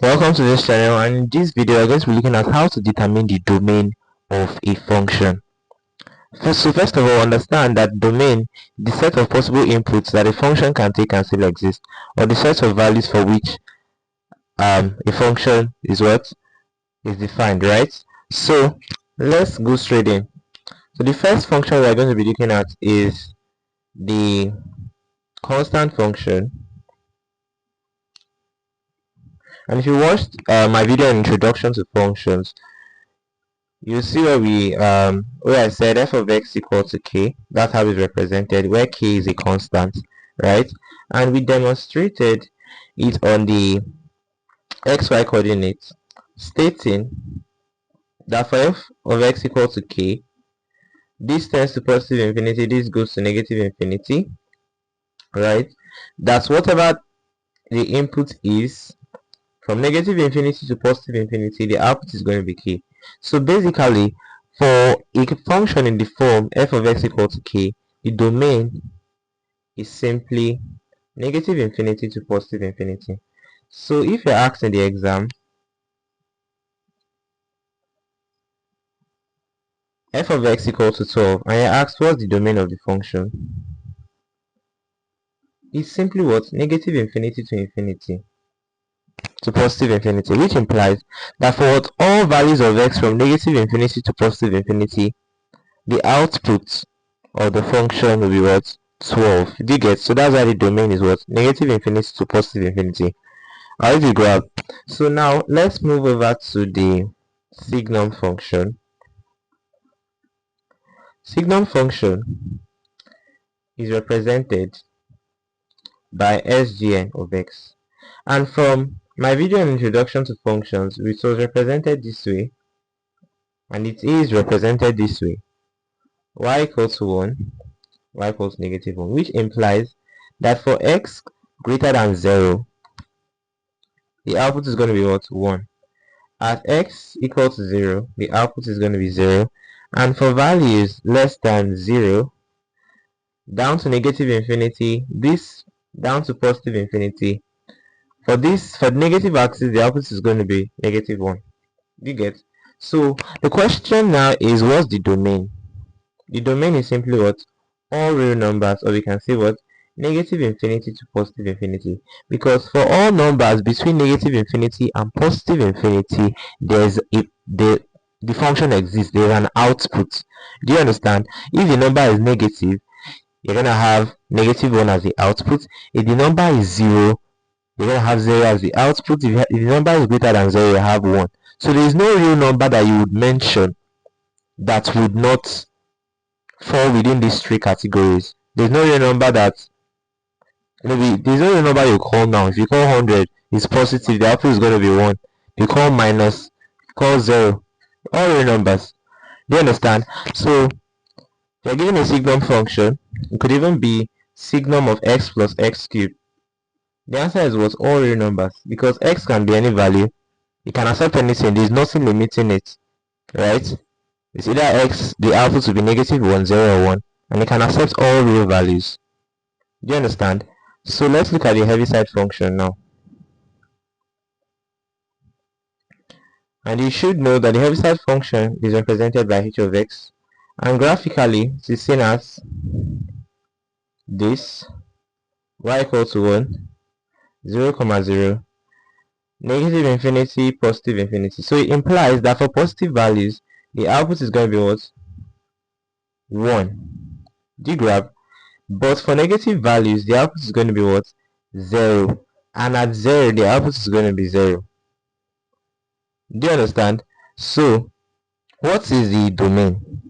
Welcome to this channel, and in this video we're going to be looking at how to determine the domain of a function. First of all, understand that domain is the set of possible inputs that a function can take and still exist, or the set of values for which a function is defined, right? So let's go straight in. So the first function we're going to be looking at is the constant function. And if you watched my video on introduction to functions, you see where I said f of x equal to k. That's how it's represented, where k is a constant, right? And we demonstrated it on the xy coordinates, stating that for f of x equal to k, this tends to positive infinity, this goes to negative infinity, right? That's whatever the input is, from negative infinity to positive infinity, the output is going to be k. So basically, for a function in the form f of x equal to k, the domain is simply negative infinity to positive infinity. So if you're asked in the exam, f of x equal to 12, and you're asked what's the domain of the function, it's simply what? Negative infinity to infinity to positive infinity, which implies that for all values of x from negative infinity to positive infinity, the output of the function will be what? 12. Do you get? So that's why the domain is what? Negative infinity to positive infinity. How do you grab? So now let's move over to the signum function. Signum function is represented by sgn of x. And from my video on introduction to functions, which was represented this way, and it is represented this way, y equals to 1, y equals negative 1, which implies that for x greater than 0, the output is going to be what? 1. At x equals to 0, the output is going to be 0. And for values less than 0, down to negative infinity, this down to positive infinity, for the negative axis, the output is going to be negative 1. You get? So the question now is, what's the domain? The domain is simply what? All real numbers, or we can say what? Negative infinity to positive infinity. Because for all numbers between negative infinity and positive infinity, the function exists. There's an output. Do you understand? If the number is negative, you're gonna have negative 1 as the output. If the number is 0, you're gonna have 0 as the output. If the number is greater than 0, you have 1. So there is no real number that you would mention that would not fall within these three categories. There's no real number that there's no real number you call now. If you call 100, it's positive, the output is going to be 1. You call minus, you call 0, all real numbers. Do you understand? So you're given a signum function. It could even be signum of x plus x cubed. The answer is what? All real numbers, because x can be any value. It can accept anything. There's nothing limiting it, right? It's either x, the output will be negative 1, 0, or 1, and it can accept all real values. Do you understand? So let's look at the heaviside function now. And you should know that the heaviside function is represented by h of x, and graphically it is seen as this: y equal to 1, 0, 0, negative infinity, positive infinity. So it implies that for positive values, the output is going to be what? 1. Do you grab? But for negative values, the output is going to be what? 0. And at 0, the output is going to be 0. Do you understand? So, what is the domain?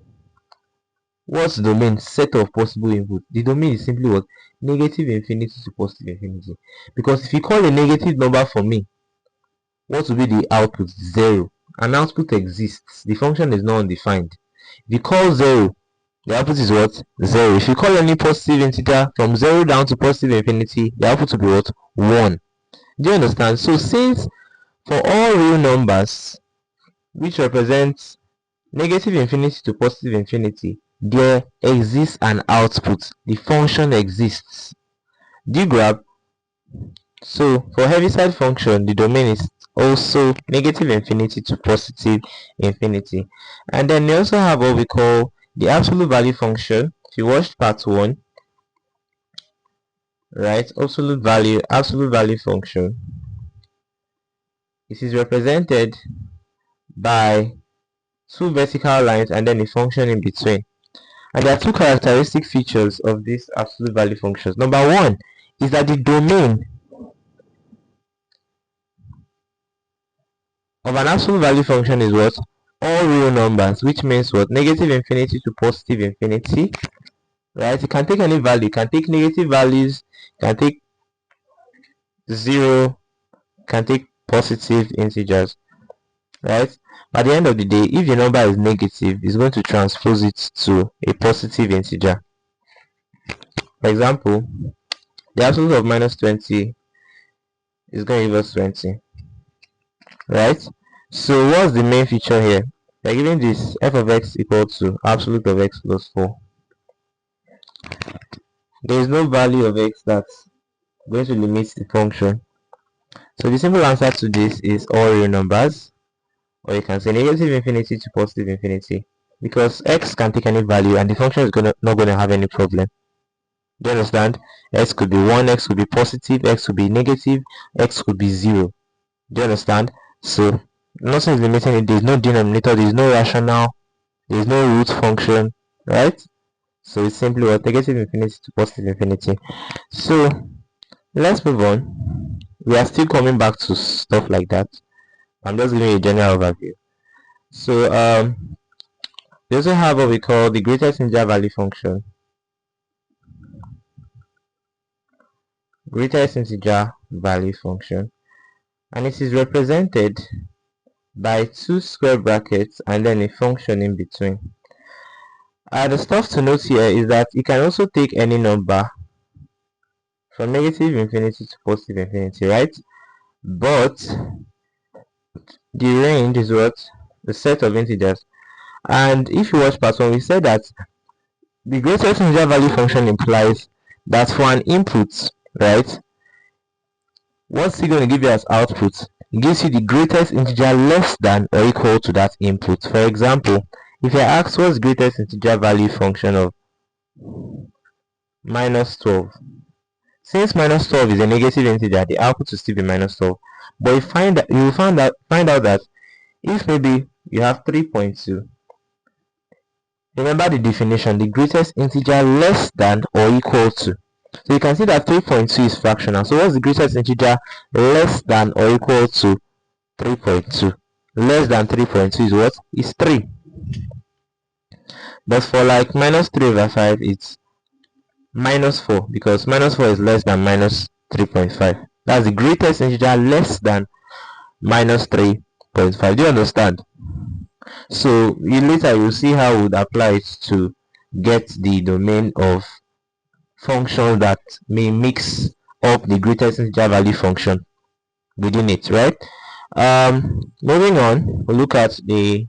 What's the domain? Set of possible inputs. The domain is simply what? Negative infinity to positive infinity. Because if you call a negative number for me, what will be the output? 0. An output exists. The function is not undefined. If you call 0, the output is what? 0. If you call any positive integer from 0 down to positive infinity, the output will be what? 1. Do you understand? So since for all real numbers which represent negative infinity to positive infinity, there exists an output. The function exists. Do you grab? So for heaviside function, the domain is also negative infinity to positive infinity. And then we also have what we call the absolute value function. If you watched part 1, right, absolute value function, it is represented by two vertical lines and then a function in between. And there are two characteristic features of these absolute value functions. Number one is that the domain of an absolute value function is what? All real numbers, which means what? Negative infinity to positive infinity, right? You can take any value, you can take negative values, you can take 0, you can take positive integers, right? At the end of the day, if the number is negative, it's going to transpose it to a positive integer. For example, the absolute of minus 20 is going to give us 20, right? So what's the main feature here? We're given this f of x equal to absolute of x plus 4. There is no value of x that's going to limit the function. So the simple answer to this is all real numbers, or you can say negative infinity to positive infinity, because x can take any value and the function is not going to have any problem. Do you understand? X could be 1, x could be positive, x could be negative, x could be 0. Do you understand? So nothing is limiting it. There is no denominator, there is no rational, there is no root function, right? So it's simply what? Negative infinity to positive infinity. So let's move on. We are still coming back to stuff like that. I'm just giving you a general overview. So we also have what we call the greatest integer value function. Greatest integer value function, and it is represented by two square brackets and then a function in between. The stuff to note here is that you can also take any number from negative infinity to positive infinity, right? But the range is what? The set of integers. And if you watch part 1, we said that the greatest integer value function implies that for an input, right, what's it going to give you as output? It gives you the greatest integer less than or equal to that input. For example, if you're asked what's the greatest integer value function of minus 12, since minus 12 is a negative integer, the output will still be minus 12. But you will find out that if maybe you have 3.2, remember the definition, the greatest integer less than or equal to. So you can see that 3.2 is fractional. So what's the greatest integer less than or equal to 3.2? Less than 3.2 is what? Is 3. But for like minus 3 over 5, it's minus 4, because minus 4 is less than minus 3.5. That's the greatest integer less than minus 3.5. Do you understand? So later you'll see how we would apply it to get the domain of functions that may mix up the greatest integer value function within it, right? Moving on, we'll look at the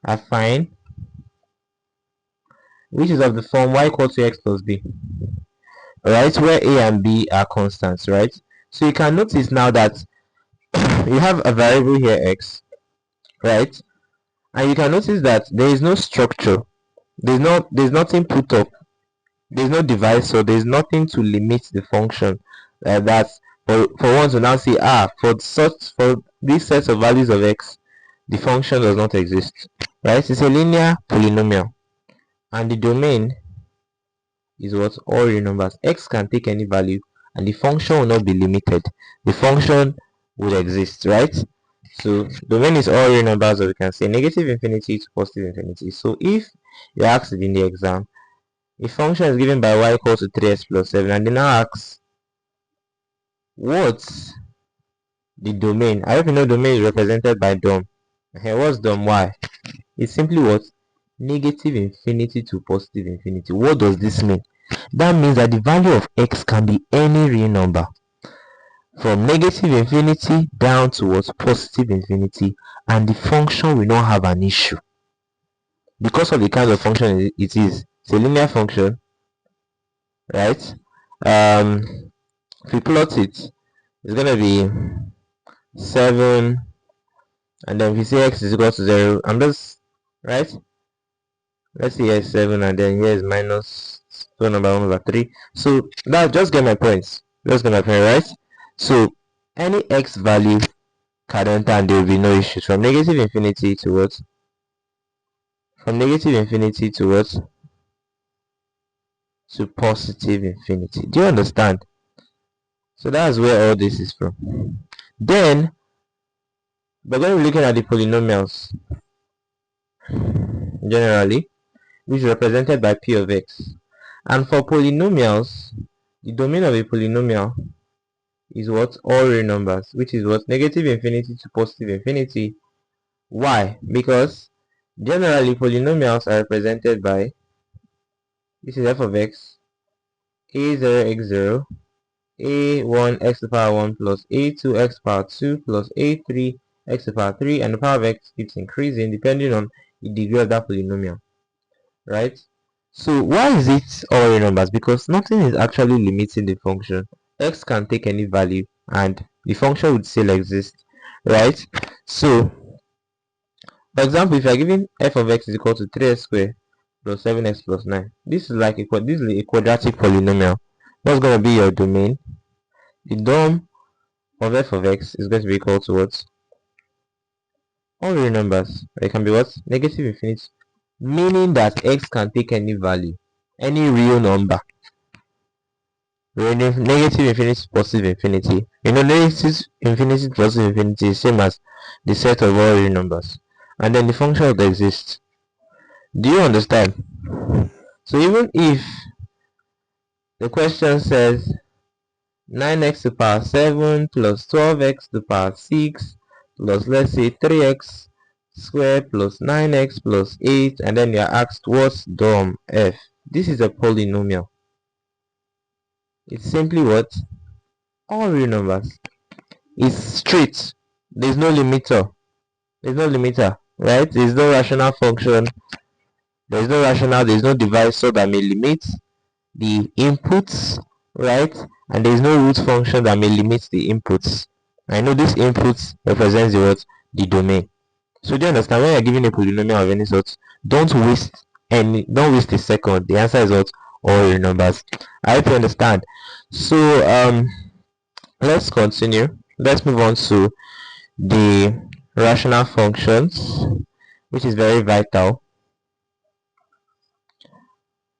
affine, which is of the form y equal to x plus b, right, where a and b are constants, right? So you can notice now that you have a variable here x, right? And you can notice that there is no structure, there's nothing put up, there's no divisor, there's nothing to limit the function. That's for one to now say, for these sets of values of x, the function does not exist, right? It's a linear polynomial, and the domain is what? All real numbers. X can take any value and the function will not be limited, the function will exist, right? So domain is all real numbers, or we can say negative infinity to positive infinity. So if you asked it in the exam, a function is given by y equals to 3x plus 7, and they now ask what's the domain. I hope you know domain is represented by dom. Here, what's dom? Y? It's simply what? Negative infinity to positive infinity. What does this mean? That means that the value of x can be any real number, from negative infinity down towards positive infinity, and the function will not have an issue because of the kind of function it is. It's a linear function, right? If we plot it, it's going to be 7, and then we say x is equal to 0. I'm just right. Let's see, here is 7, and then here is minus 2 number 1 over 3. So now just get my points. Just get my point, right? So any x value can enter and there will be no issues from negative infinity to what? From negative infinity to what? To positive infinity. Do you understand? So that's where all this is from. Then we're going to be looking at the polynomials generally, which is represented by p of x. And for polynomials, the domain of a polynomial is what? All real numbers, which is what? Negative infinity to positive infinity. Why? Because generally polynomials are represented by, this is f of x, a0x0, a1 x to the power 1 plus a2 x to the power 2 plus a3 x to the power 3, and the power of x keeps increasing depending on the degree of that polynomial, right? So why is it all real numbers? Because nothing is actually limiting the function. X can take any value and the function would still exist, right? So for example, if you are given f of x is equal to 3x squared plus 7x plus 9, this is like this is a quadratic polynomial. What's going to be your domain? The dom of f of x is going to be equal to what? All real numbers. It can be what? Negative infinity, meaning that x can take any value, any real number. Negative infinity to positive infinity. You know, negative infinity to positive infinity is same as the set of all real numbers, and then the function would exist. Do you understand? So even if the question says 9x to the power 7 plus 12x to the power 6 plus, let's say, 3x squared plus 9x plus 8, and then you're asked what's dom f, this is a polynomial. It's simply what? All real numbers. It's straight. There's no limiter. Right? There's no rational function. There's no divisor that may limit the inputs, right? And there's no root function that may limit the inputs. I know this inputs represents the what? The domain. So do you understand? When you're giving a polynomial of any sort, don't waste a second. The answer is what? All real numbers. I hope you understand. So let's continue. Let's move on to the rational functions, which is very vital.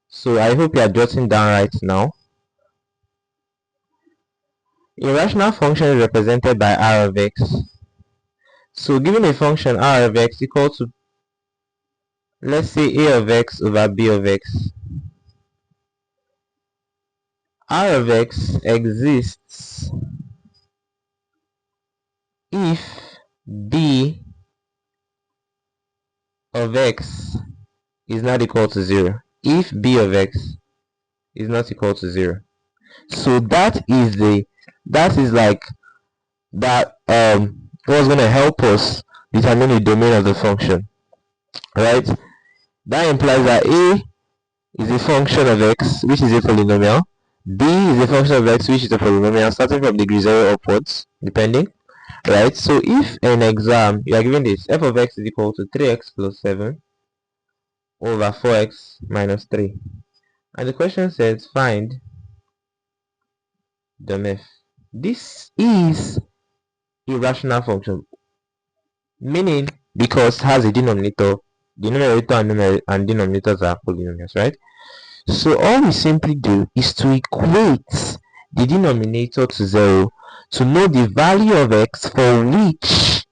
So I hope you are jotting down right now. A rational function is represented by r of x. So given a function r of x equal to, let's say, a of x over b of x, r of x exists if b of x is not equal to 0. If b of x is not equal to 0. So that is like that what's going to help us determine the domain of the function, right? That implies that a is a function of x, which is a polynomial. B is a function of x, which is a polynomial, starting from degree 0 upwards, depending, right? So if in exam you are given this, f of x is equal to 3x plus 7 over 4x minus 3, and the question says find dom f. This is a rational function, meaning because it has a denominator, the numerator and denominators are polynomials, right? So all we simply do is to equate the denominator to 0 to know the value of x for which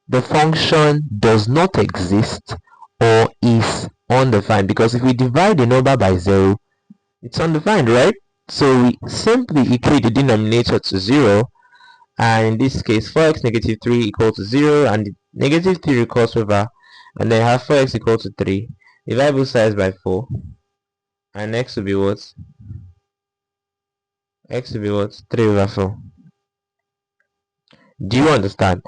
the function does not exist or is undefined. Because if we divide the number by 0, it's undefined, right? So we simply equate the denominator to 0, and in this case 4x negative 3 equal to 0, and the negative 3 recurs over, and then have 4x equal to 3. Divide both sides by 4, and x will be what? X will be what? 3 over 4. Do you understand?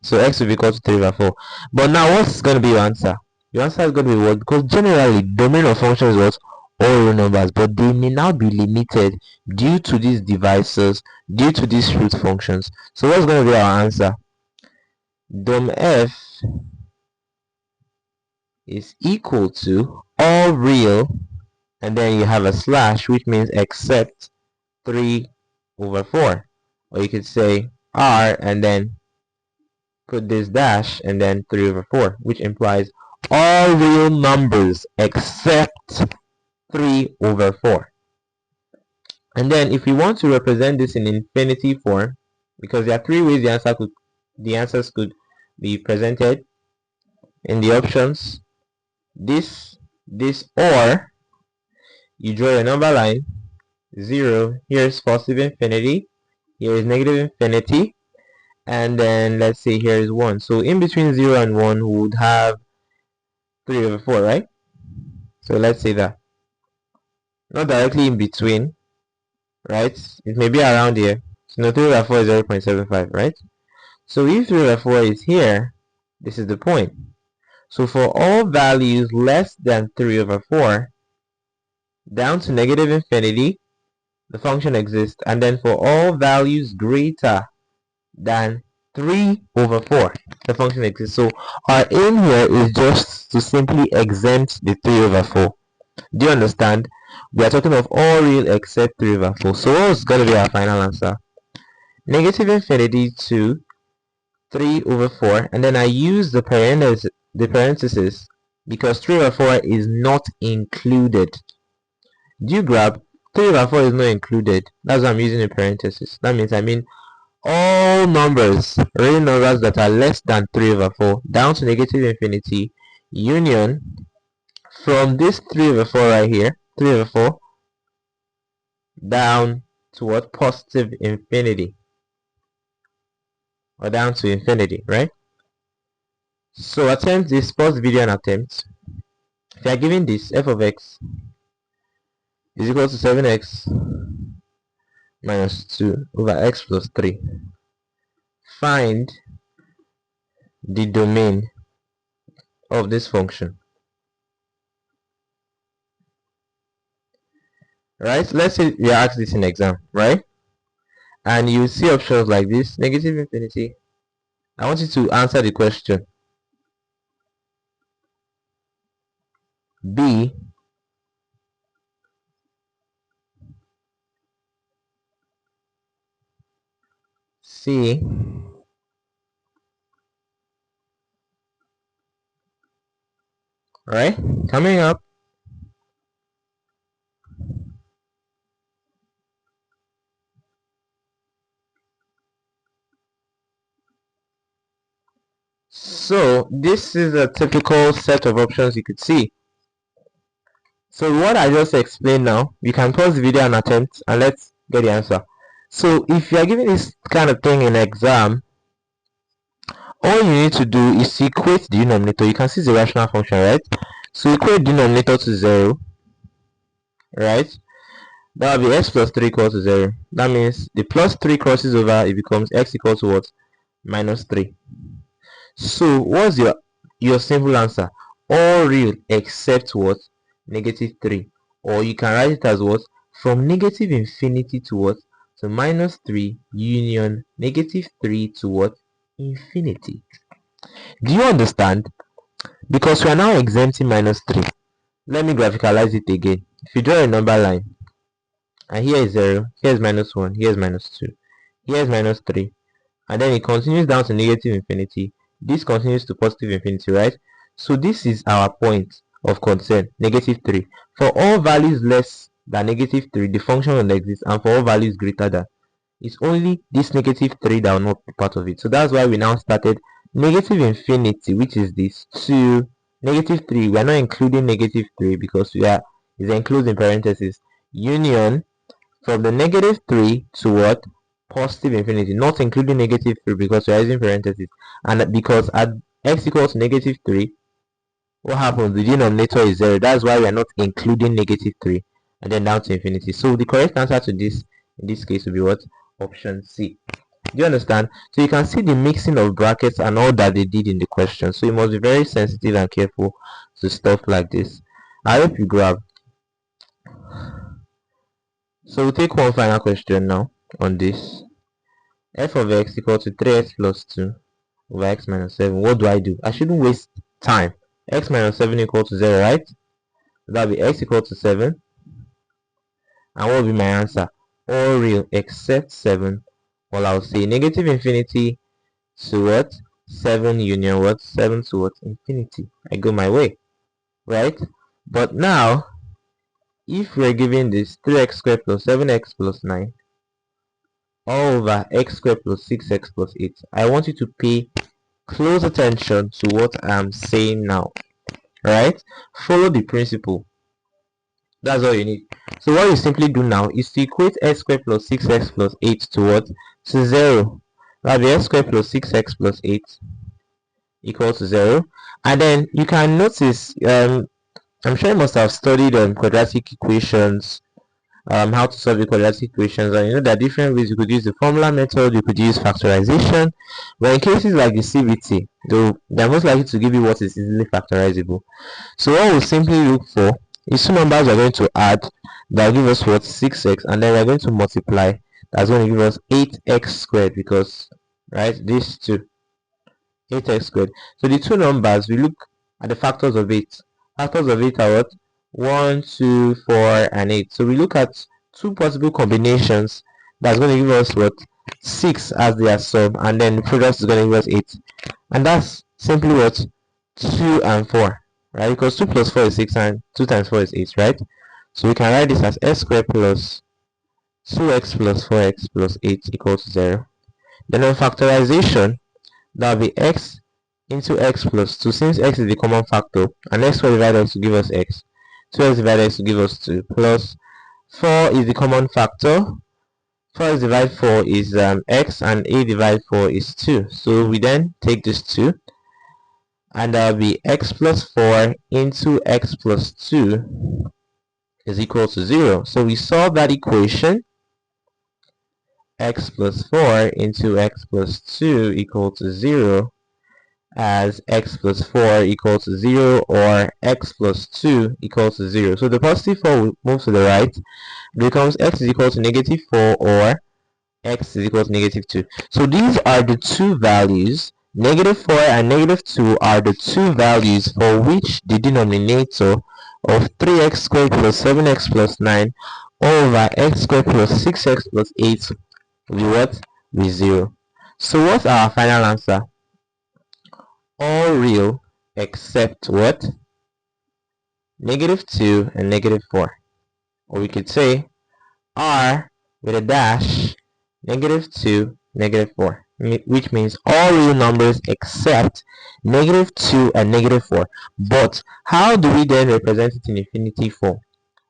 So x will be equal to 3 over 4. But now what's going to be your answer? Your answer is going to be what? Because generally domain of function is what? All real numbers, but they may now be limited due to these divisors, due to these root functions. So what's going to be our answer? dom f is equal to all real, and then you have a slash, which means except 3 over 4. Or you could say r and then put this dash and then 3 over 4, which implies all real numbers except 3 over 4. And then if we want to represent this in infinity form, because there are three ways the answers could be presented in the options. This, or you draw a number line, 0, here is positive infinity, here is negative infinity, and then let's say here is 1. So in between 0 and 1 we would have 3 over 4, right? So let's say that. Not directly in between, right? It may be around here. So 3 over 4 is 0.75, right? So if 3 over 4 is here, this is the point. So for all values less than 3 over 4, down to negative infinity, the function exists. And then for all values greater than 3 over 4, the function exists. So our aim here is just to simply exempt the 3 over 4. Do you understand? We are talking of all real except 3 over 4. So what's going to be our final answer? Negative infinity to 3 over 4, and then I use the parenthesis because 3 over 4 is not included. Do you grab? 3 over 4 is not included. That's why I'm using a parenthesis. That means I mean all numbers, real numbers that are less than 3 over 4 down to negative infinity, union from this 3 over 4 right here, 3 over 4 down to what? Positive infinity, or down to infinity, right? So attempt this, pause the video and attempt. If you are given this, f of x is equal to 7x minus 2 over x plus 3. Find the domain of this function. Right? Let's say we are asked this in exam, right? And you see options like this, negative infinity. I want you to answer the question. B, C, right? Coming up. So this is a typical set of options you could see. So what I just explained now, you can pause the video and attempt, and let's get the answer. So if you are given this kind of thing in exam, all you need to do is equate the denominator. You can see the rational function, right? So equate denominator to 0, right? That will be x plus 3 equals to 0. That means the plus 3 crosses over, it becomes x equals to what? Minus 3. So what's your simple answer? All real except what? Negative 3. Or you can write it as what? From negative infinity to what? To minus 3 union negative 3 to what? Infinity. Do you understand? Because we are now exempting minus 3. Let me graphicalize it again. If you draw a number line, and here is 0, here is minus 1, here is minus 2, here is minus 3, and then it continues down to negative infinity. This continues to positive infinity, right? So this is our point of concern, negative 3. For all values less than negative 3, the function will exist, and for all values greater than, it's only this negative 3 that will not be part of it. So that's why we now started negative infinity, which is this, to negative 3. We are not including negative 3 because we are is enclosed in parentheses, union from the negative 3 to what? Positive infinity, not including negative 3 because we are using parentheses. And because at x equals to negative 3, what happens? The denominator is 0. That's why we are not including negative 3. And then down to infinity. So the correct answer to this, in this case, will be what? Option C. Do you understand? So you can see the mixing of brackets and all that they did in the question. So you must be very sensitive and careful to stuff like this. I hope you grab. So we'll take one final question now on this. F of x equal to 3x plus 2 over x minus 7. What do? I shouldn't waste time. X minus 7 equal to 0, right? That'll be x equal to 7. And what will be my answer? All real except 7. Well, I'll say negative infinity to what? 7 union what? 7 to what? Infinity. I go my way, right? But now, if we're given this 3x squared plus 7x plus 9 all over x squared plus 6x plus 8, I want you to pay close attention to what I'm saying now, right? Follow the principle. That's all you need. So what you simply do now is to equate x squared plus 6x plus 8 to what? To 0. That'll be x squared plus 6x plus 8 equals to 0. And then you can notice, I'm sure you must have studied quadratic equations, how to solve the quadratic equations, and you know there are different ways. You could use the formula method, you could use factorization, but in cases like the CVT, they're most likely to give you what is easily factorizable. So what we'll simply look for is two numbers we're going to add that will give us what? 6x, and then we're going to multiply. That's going to give us 8x squared, because right, these two, 8x squared. So the two numbers, we look at the factors of 8. Factors of 8 are what? 1, 2, 4, and 8. So we look at two possible combinations. That's going to give us what? 6 as their sum, and then the product is going to give us 8. And that's simply what? 2 and 4, right? Because 2 plus 4 is 6 and 2 times 4 is 8, right? So we can write this as x squared plus 2x plus 4x plus 8 equals to 0. Then on factorization, that will be x into x plus 2, since x is the common factor, and x squared divided x to give us x, 2x divided x to give us 2, plus 4 is the common factor. 4x divided 4 is x, and 8 divided 4 is 2. So we then take this 2, and that will be x plus 4 into x plus 2 is equal to 0. So we solve that equation, x plus 4 into x plus 2 equal to 0, as x plus 4 equals to 0, or x plus 2 equals to 0. So the positive 4 will move to the right, becomes x is equal to negative 4, or x is equal to negative 2. So these are the two values. Negative 4 and negative 2 are the two values for which the denominator of 3x squared plus 7x plus 9 over x squared plus 6x plus 8 will be what? Be 0. So what's our final answer? All real except what? Negative 2 and negative 4. Or we could say R with a dash, negative 2, negative 4, which means all real numbers except negative 2 and negative 4. But how do we then represent it in infinity form?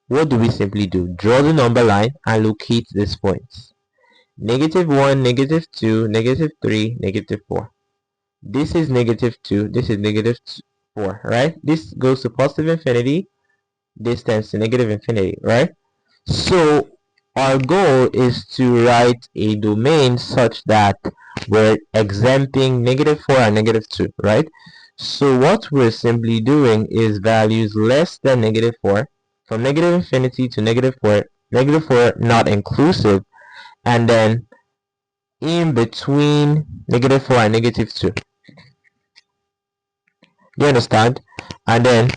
What do we simply do? Draw the number line and locate these points. Negative 1, negative 2, negative 3, negative 4. This is negative 2, this is negative 4, right? This goes to positive infinity, this tends to negative infinity, right? So our goal is to write a domain such that we're exempting negative 4 and negative 2, right? So what we're simply doing is values less than negative 4, from negative infinity to negative 4 not inclusive, and then in between negative 4 and negative 2. Do you understand? And then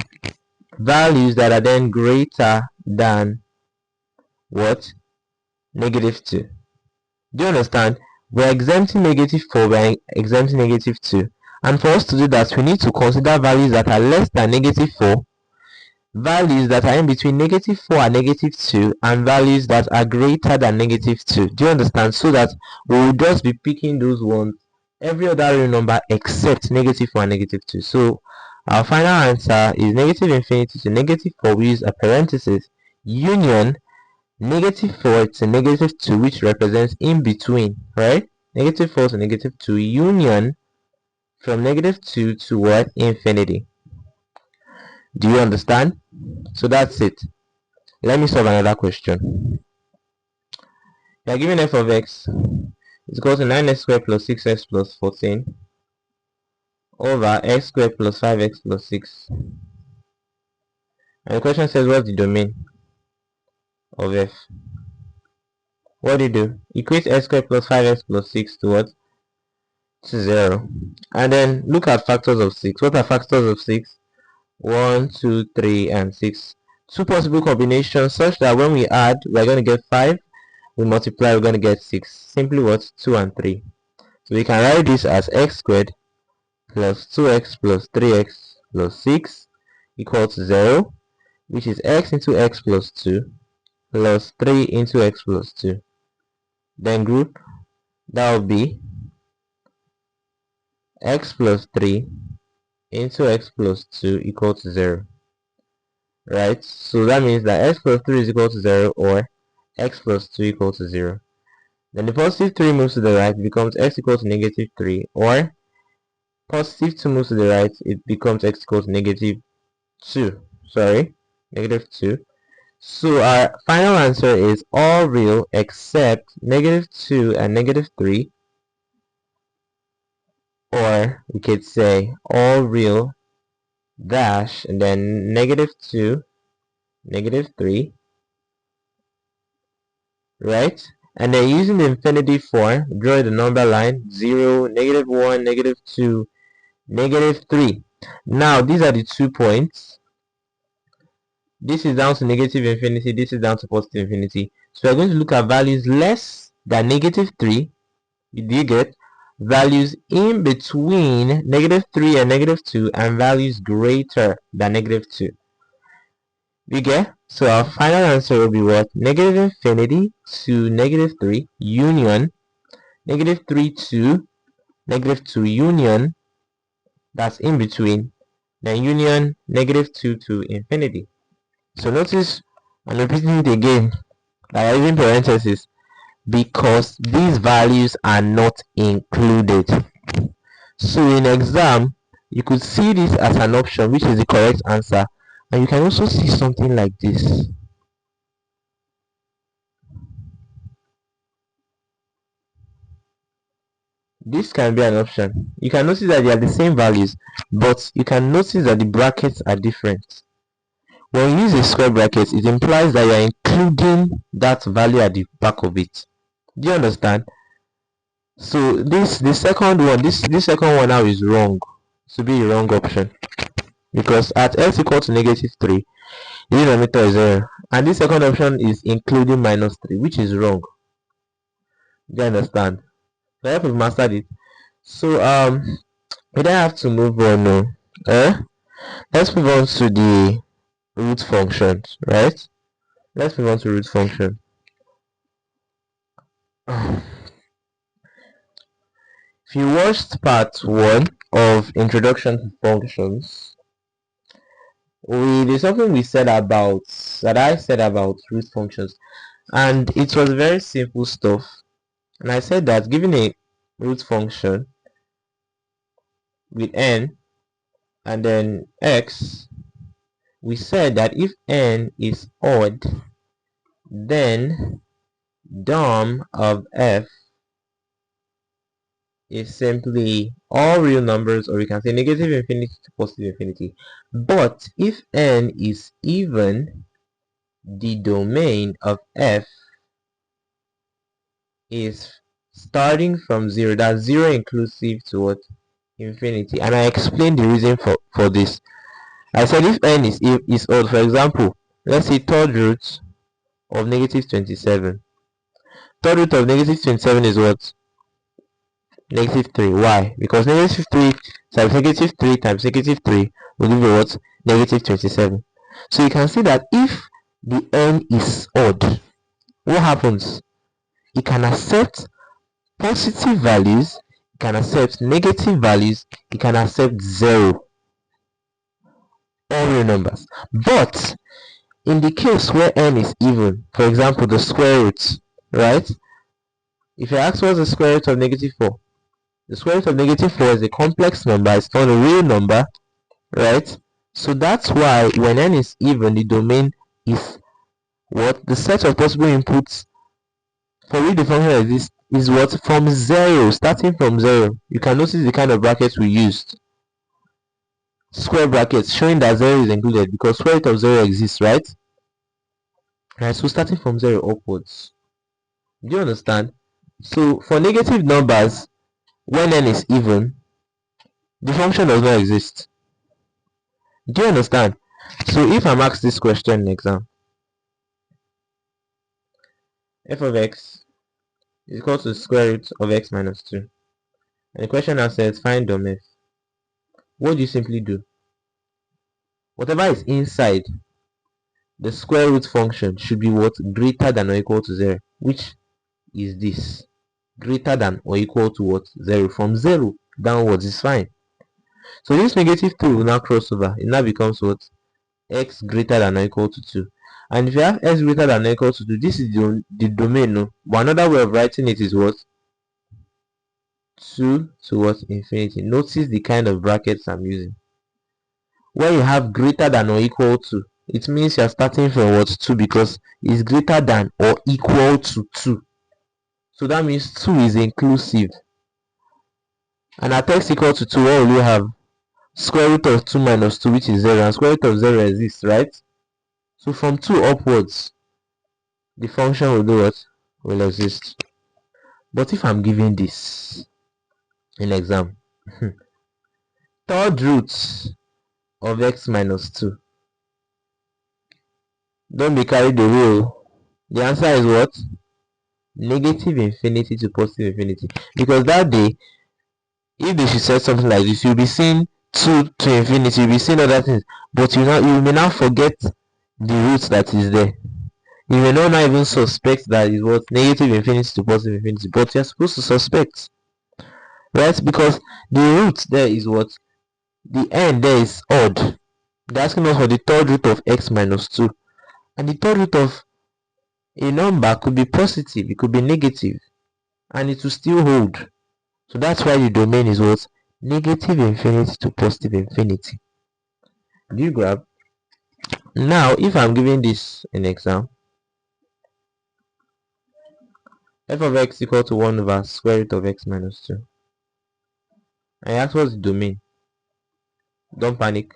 values that are then greater than what? Negative 2. Do you understand? We're exempting negative 4, we're exempting negative 2. And for us to do that, we need to consider values that are less than negative 4, values that are in between negative 4 and negative 2, and values that are greater than negative 2. Do you understand? So that we will just be picking those ones, every other real number except negative 4 and negative 2. So our final answer is negative infinity to negative 4, we use a parenthesis, union negative 4 to negative 2, which represents in between, right? Negative 4 to negative 2, union from negative 2 to what? Infinity. Do you understand? So that's it. Let me solve another question. You are given f of x is equal to 9x squared plus 6x plus 14 over x squared plus 5x plus 6. And the question says, what's the domain of f? What do you do? Equate x squared plus 5x plus 6 to what? to 0. And then look at factors of 6. What are factors of 6? 1, 2, 3, and 6. Two possible combinations such that when we add, we're going to get 5. We multiply, we're going to get 6. Simply what? 2 and 3. So we can write this as x squared plus 2x plus 3x plus 6 equals 0, which is x into x plus 2 plus 3 into x plus 2. Then group, that will be x plus 3 into x plus 2 equals 0. Right? So that means that x plus 3 is equal to 0 or x plus 2 equals to 0. Then the positive 3 moves to the right, it becomes x equals to negative 3, or positive 2 moves to the right, it becomes x equals to negative 2. Sorry, negative 2. So our final answer is all real except negative 2 and negative 3, or we could say all real dash and then negative 2, negative 3, right? And then using the infinity form, draw the number line 0, negative 1, negative 2, negative 3. Now these are the 2 points. This is down to negative infinity, this is down to positive infinity. So we're going to look at values less than negative 3. Do you get? Values in between negative 3 and negative 2, and values greater than negative 2. You get? So our final answer will be what? Negative infinity to negative 3 union negative 3 to negative 2 union, that's in between, then union negative 2 to infinity. So notice I'm repeating it again, that I'm using parentheses because these values are not included. So in exam, you could see this as an option, which is the correct answer, and you can also see something like this. This can be an option. You can notice that they are the same values, but you can notice that the brackets are different. When you use a square bracket, it implies that you are including that value at the back of it. Do you understand? So the second one now is wrong. To be a wrong option, because at x equal to negative 3, the denominator is 0, and this second option is including minus 3, which is wrong. Do you understand? So I hope we've mastered it. So we don't have to move on now. Let's move on to the root functions, right? Let's move on to root function. If you watched part 1 of Introduction to Functions, there's something we said about, that I said about root functions, and it was very simple stuff. And I said that given a root function with n and then x, we said that if n is odd, then dom of f is simply all real numbers, or we can say negative infinity to positive infinity. But if n is even, the domain of f is starting from 0, that's 0 inclusive to what? Infinity. And I explained the reason for this. I said if n is odd, for example, let's say third root of negative 27. Third root of negative 27 is what? Negative 3. Why? Because negative 3 times negative 3 times negative 3 will give you what? Negative 27. So you can see that if the n is odd, what happens? It can accept positive values, it can accept negative values, it can accept 0. All real numbers. But in the case where n is even, for example the square root, right? If you ask what's the square root of negative 4, the square root of negative 4 is a complex number, it's not a real number, right? So that's why when n is even, the domain is what? The set of possible inputs for which the function exists is what? From 0, starting from 0. You can notice the kind of brackets we used. Square brackets showing that 0 is included because square root of 0 exists, right? Right, so starting from 0 upwards. Do you understand? So for negative numbers, when n is even, the function does not exist. Do you understand? So if I'm asked this question in exam, f of x is equal to the square root of x minus 2, and the question now says find dom f, what do you simply do? Whatever is inside the square root function should be what? Greater than or equal to 0, which is this. Greater than or equal to what? 0. From 0 downwards is fine. So this negative 2 will now cross over. It now becomes what? X greater than or equal to 2. And if you have x greater than or equal to 2, this is the domain. No? But another way of writing it is what? 2 to what? Infinity. Notice the kind of brackets I'm using. When you have greater than or equal to, it means you're starting from what? 2, because it's greater than or equal to 2. So that means 2 is inclusive. And at x equal to 2, what will you have? Square root of 2 minus 2, which is 0, and square root of 0 exists, right? So from 2 upwards, the function will do what? Will exist. But if I'm giving this in exam, third root of x minus 2, don't be carried away. The answer is what? Negative infinity to positive infinity. Because that day, if they should say something like this, you'll be seeing 2 to infinity, you'll be seeing other things, but you may now forget the root that is there. You may not even suspect that is what? Negative infinity to positive infinity, but you're supposed to suspect, right? Because the root there is what? The end there is odd. They're asking us for the third root of x minus 2, and the third root of a number could be positive, it could be negative, and it will still hold. So that's why the domain is what? Negative infinity to positive infinity. Do you grab? Now, if I'm giving this an exam, f of x equal to 1 over square root of x minus 2. I ask what's the domain? Don't panic.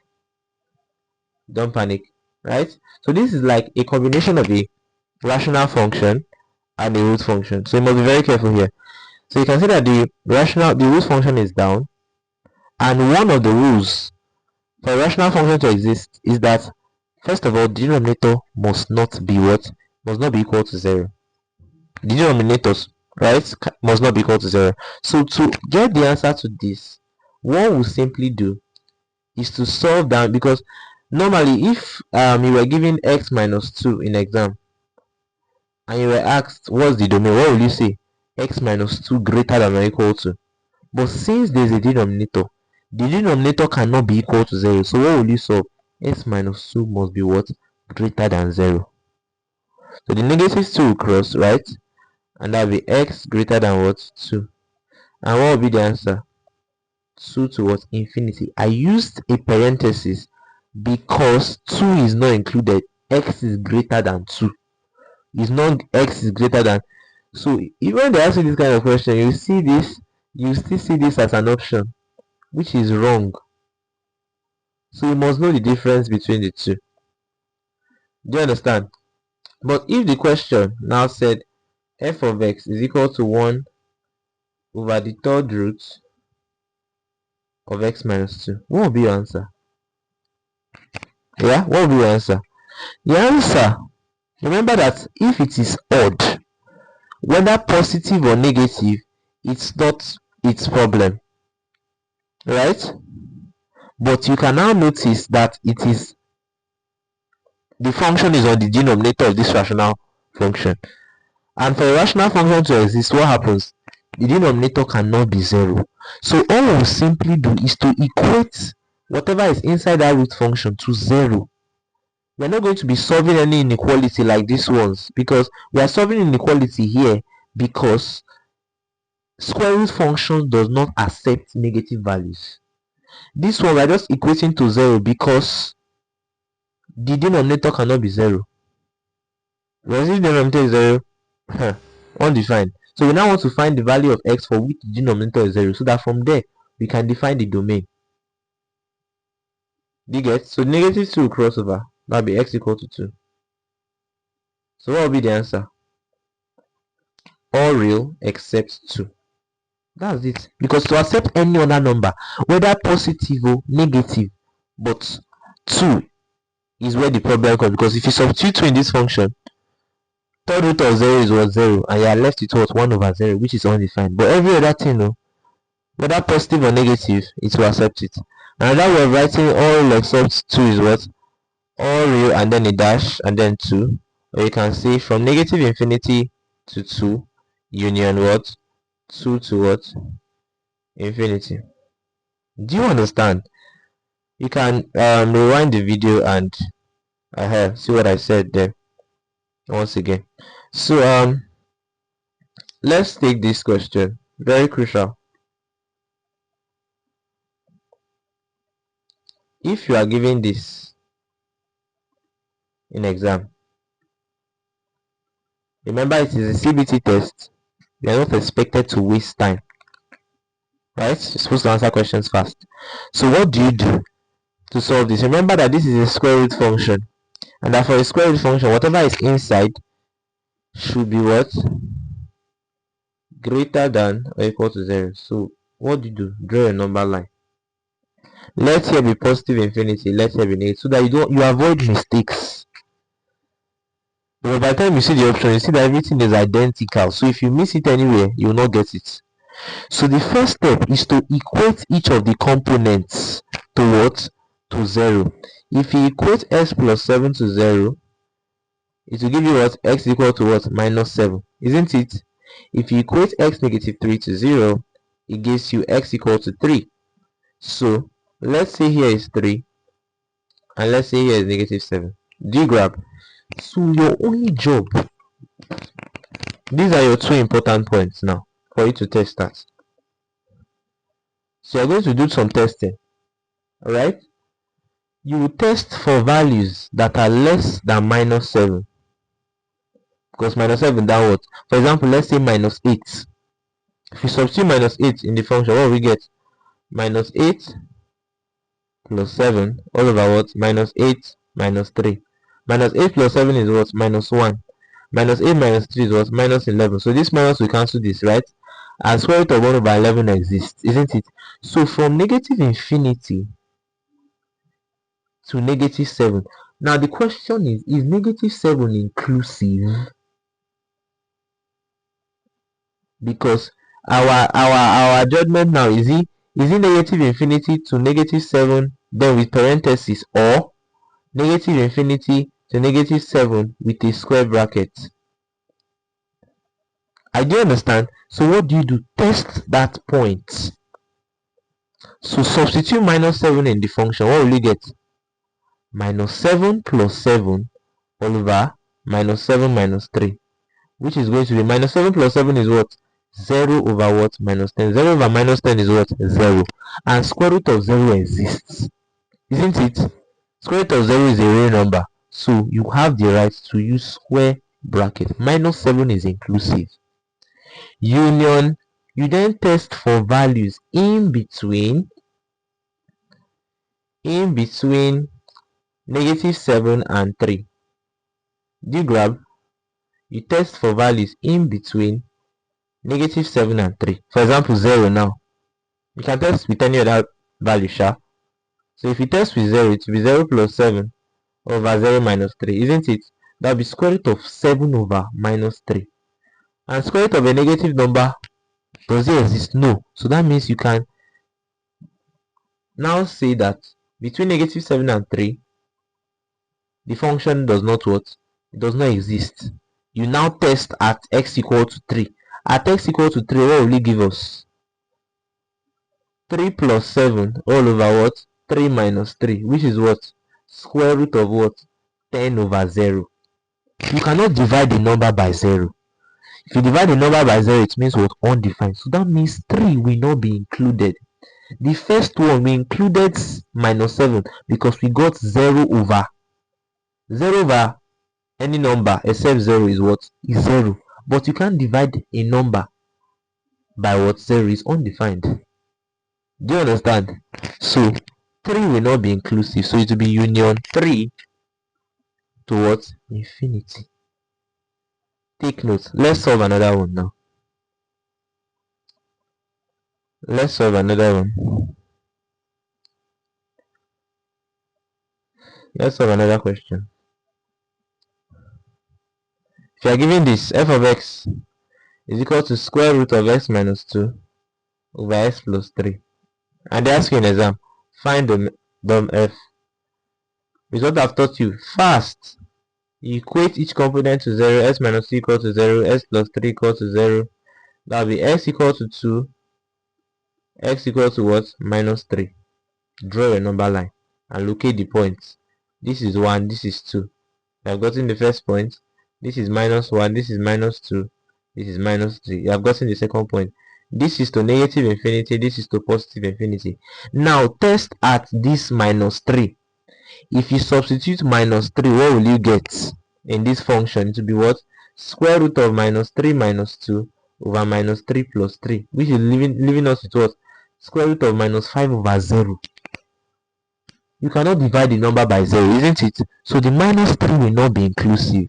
Don't panic. Right? So this is like a combination of a rational function and a root function. So you must be very careful here. So you can see that the root function is down, and one of the rules for a rational function to exist is that first of all, the denominator must not be what? Must not be equal to 0. The denominators, right, must not be equal to 0. So to get the answer to this, what we'll simply do is to solve down, because normally if you were given x minus 2 in exam and you were asked what's the domain, what will you say? X minus 2 greater than or equal to. But since there's a denominator, the denominator cannot be equal to 0. So what will you solve? X minus 2 must be what? Greater than 0. So the negative 2 will cross, right? And that will be x greater than what? 2. And what will be the answer? 2 to what? Infinity. I used a parenthesis because 2 is not included. X is greater than 2. It's not x is greater than. So even when they ask you this kind of question, you see this, you still see this as an option, which is wrong. So you must know the difference between the two. Do you understand? But if the question now said f of x is equal to 1 over the third root of x minus 2, what will be your answer? Yeah, what will be your answer? The answer, remember that if it is odd, whether positive or negative, it's not its problem, right? But you can now notice that it is the function is on the denominator of this rational function, and for a rational function to exist, what happens? The denominator cannot be 0. So all we will simply do is to equate whatever is inside that root function to 0. We're not going to be solving any inequality like these ones, because we are solving inequality here because square root function does not accept negative values. This one we are just equating to 0 because the denominator cannot be 0. Because if the denominator is 0, undefined. So we now want to find the value of x for which the denominator is 0, so that from there we can define the domain. Do you get? So negative 2 will cross over. That will be x equal to 2. So what will be the answer? All real except 2. That's it. Because to accept any other number, whether positive or negative, but 2 is where the problem comes. Because if you substitute 2 in this function, third root of 0 is what? 0, and you are left with what? 1 over 0, which is undefined. But every other thing, no, whether positive or negative, it will accept it. Another way of writing all except 2 is what? All real and then a dash and then 2. Or you can say from negative infinity to 2 union what? 2 to what? Infinity. Do you understand? You can rewind the video and see what I said there once again. So let's take this question, very crucial. If you are given this in exam, remember it is a CBT test. You are not expected to waste time, right? You're supposed to answer questions fast. So what do you do to solve this? Remember that this is a square root function, and that for a square root function, whatever is inside should be what? Greater than or equal to 0. So what do you do? Draw a number line. Let here be positive infinity, let here be negative, so that you avoid mistakes. But by the time you see the option, you see that everything is identical. So if you miss it anywhere, you will not get it. So the first step is to equate each of the components to what? To 0. If you equate x plus 7 to 0, it will give you what? X equal to what? Minus 7. Isn't it? If you equate x negative 3 to 0, it gives you x equal to 3. So let's say here is 3 and let's say here is negative 7. Do you grab? So your only job, these are your 2 important points now for you to test that. So you're going to do some testing. Alright? You will test for values that are less than minus 7. Because minus 7 that what? For example, let's say minus 8. If you substitute minus 8 in the function, what will we get? Minus 8 plus 7 all over what? Minus 8 minus 3. Minus 8 plus 7 is what? Minus 1. Minus 8 minus 3 is what? Minus 11. So this minus will cancel this, right? And square root of 1 over 11 exists, isn't it? So from negative infinity to negative 7. Now the question is negative 7 inclusive? Because our judgment now, is it negative infinity to negative 7 then with parenthesis, or negative infinity to negative 7 with a square bracket? I do understand. So what do you do? Test that point. So substitute minus 7 in the function. What will you get? Minus 7 plus 7 all over minus 7 minus 3, which is going to be minus 7 plus 7 is what? 0 over what? Minus 10. 0 over minus 10 is what? 0. And square root of 0 exists, isn't it? Square root of 0 is a real number, so you have the right to use square bracket. Minus 7 is inclusive. Union, you then test for values in between negative 7 and 3. Do you grab? You test for values in between negative 7 and 3. For example, 0 now. You can test with any other value, sha. So if you test with 0, it will be 0 plus 7 over 0 minus 3, isn't it? That will be square root of 7 over minus 3. And square root of a negative number, does it exist? No. So that means you can now say that between negative 7 and 3, the function does not what? It does not exist. You now test at x equal to 3. At x equal to 3, what will it give us? 3 plus 7 all over what? 3 minus 3, which is what? Square root of what? 10 over 0. You cannot divide the number by 0. If you divide the number by 0, it means what? Undefined. So that means 3 will not be included. The first one, we included minus 7 because we got 0 over any number except 0 is what? Is 0. But you can't divide a number by what? 0 is undefined. Do you understand? So 3 will not be inclusive, so it will be union 3 to what? Infinity. Take note. Let's solve another one now. Let's solve another one. Let's solve another question. If you are given this, f of x is equal to square root of x minus 2 over x plus 3. And they ask you in exam, find the f. With what I've taught you, fast. You equate each component to 0, x minus 2 equal to 0, x plus 3 equal to 0. That will be x equal to 2, x equal to what? Minus 3. Draw a number line and locate the points. This is 1, this is 2. You have gotten the first point. This is minus 1, this is minus 2, this is minus 3. You have gotten the second point. This is to negative infinity, this is to positive infinity. Now test at this minus 3. If you substitute minus 3, what will you get in this function? It will be what? Square root of minus 3 minus 2 over minus 3 plus 3, which is leaving us with what? Square root of minus 5 over 0. You cannot divide the number by 0, isn't it? So the minus 3 will not be inclusive.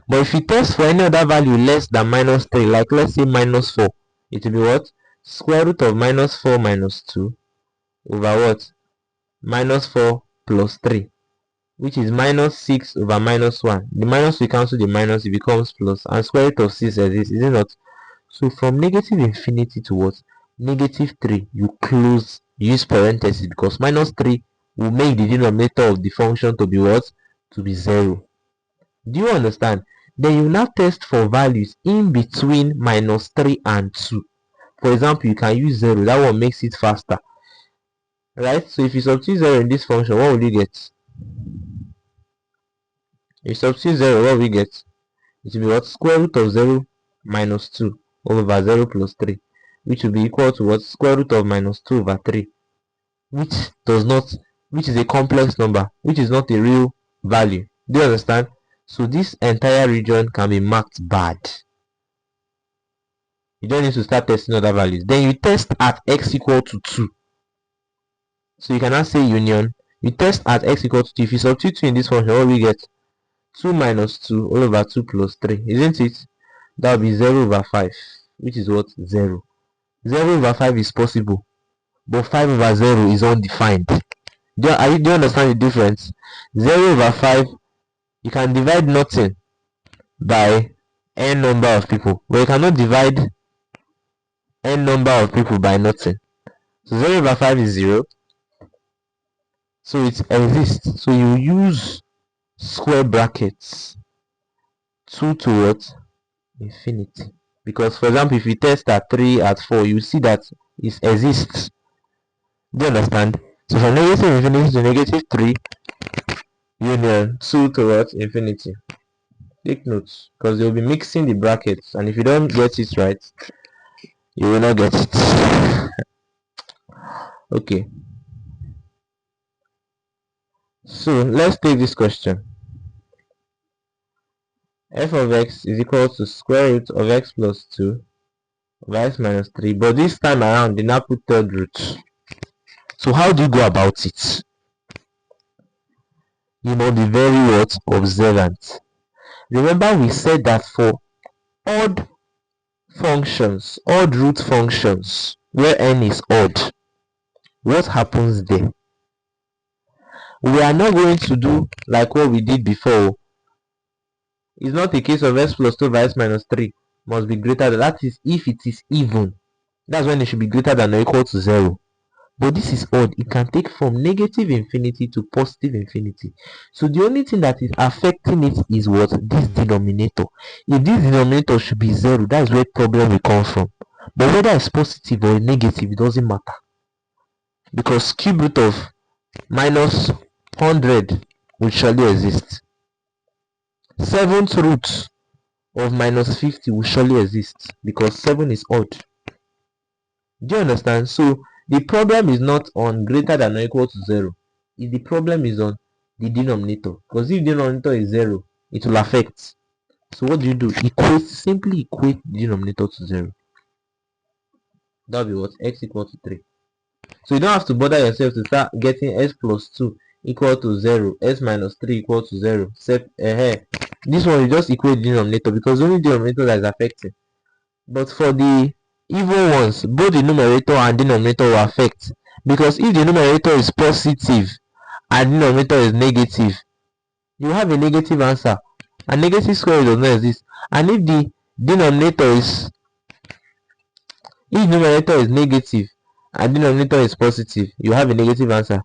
But if you test for any other value less than minus 3, like let's say minus 4, it will be what? Square root of minus 4 minus 2 over what? Minus 4 plus 3, which is minus 6 over minus 1. The minus will cancel the minus, it becomes plus, and square root of 6 exists, is it not? So from negative infinity to what? Negative 3, you use parentheses, because minus 3 will make the denominator of the function to be what? To be 0. Do you understand? Then you now test for values in between minus 3 and 2. For example, you can use 0. That one makes it faster. Right? So if you substitute 0 in this function, what will you get? If you substitute 0, what will you get? It will be what? Square root of 0 minus 2 over 0 plus 3. Which will be equal to what? Square root of minus 2 over 3. Which is a complex number, which is not a real value. Do you understand? So this entire region can be marked bad. You don't need to start testing other values. Then you test at x equal to 2. So you cannot say union. You test at x equal to 2. If you substitute 2 in this function, what will we get? 2 minus 2 all over 2 plus 3. Isn't it? That will be 0 over 5. Which is what? 0. 0 over 5 is possible. But 5 over 0 is undefined. Do you understand the difference? 0 over 5, you can divide nothing by n number of people. But you cannot divide n number of people by nothing. So 0 over 5 is 0. So it exists. So you use square brackets 2 to what? Infinity. Because for example, if you test at 3, at 4, you see that it exists. Do you understand? So from negative infinity to negative 3, union 2 to what? Infinity. Take notes, because you'll be mixing the brackets, and if you don't get it right, you will not get it. Okay. So let's take this question. F of x is equal to square root of x plus 2 over x minus 3, but this time around they now put third root. So how do you go about it? You must be very what? Observant. Remember we said that for odd functions, odd root functions, where n is odd, what happens there? We are not going to do like what we did before. It's not a case of x plus 2 over x minus 3 must be greater than, that is if it is even. That's when it should be greater than or equal to 0. But this is odd. It can take from negative infinity to positive infinity. So the only thing that is affecting it is what? This denominator. If this denominator should be 0, that's where problem will come from. But whether it's positive or negative, it doesn't matter. Because cube root of minus 100 will surely exist. 7th root of minus 50 will surely exist, because 7 is odd. Do you understand? So the problem is not on greater than or equal to 0. The problem is on the denominator, because if the denominator is 0, it will affect. So what do? Simply equate the denominator to 0. That will be what? X equal to 3. So you don't have to bother yourself to start getting x plus 2 equal to 0, x minus 3 equal to 0. This one you just equate the denominator, because only the denominator that is affecting. But for the even ones, both the numerator and denominator will affect, because if the numerator is positive and denominator is negative, you have a negative answer, and negative square does not exist. And if the denominator is if numerator is negative and denominator is positive, you have a negative answer.